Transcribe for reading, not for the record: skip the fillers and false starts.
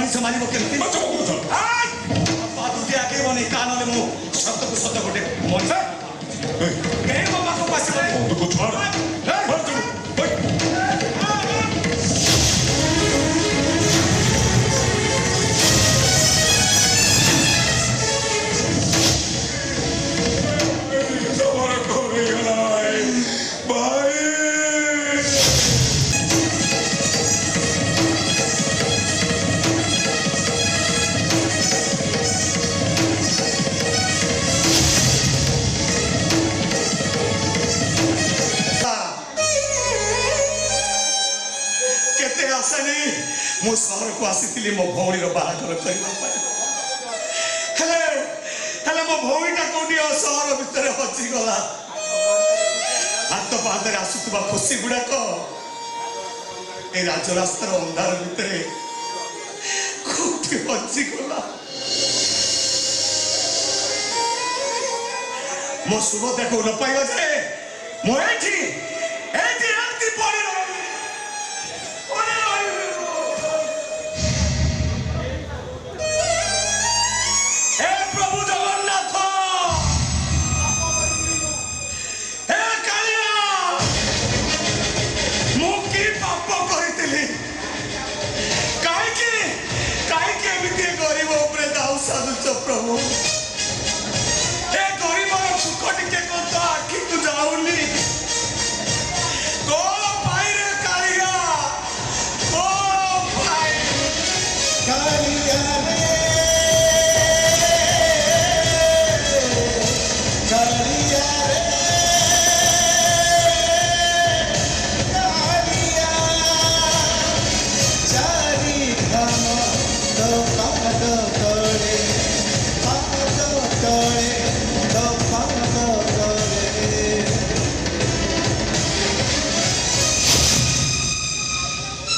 मनीष मारिब केमती बादुटी आगेबनी कानले मु सतको सत गोटे मनीष के मो पाखो पासिबनी बंदूक छाड़ मो सहर को आसी मो भौणी बाहागर करने मो भौणीटा कौटी सहर भितर हजिगला हाथ पादे आसुवा खुशी गुड़ाक ए राजरास्तार अंधार भितर कौटी हजिगला मो शुभ देखो न पाइबा जे मो एठी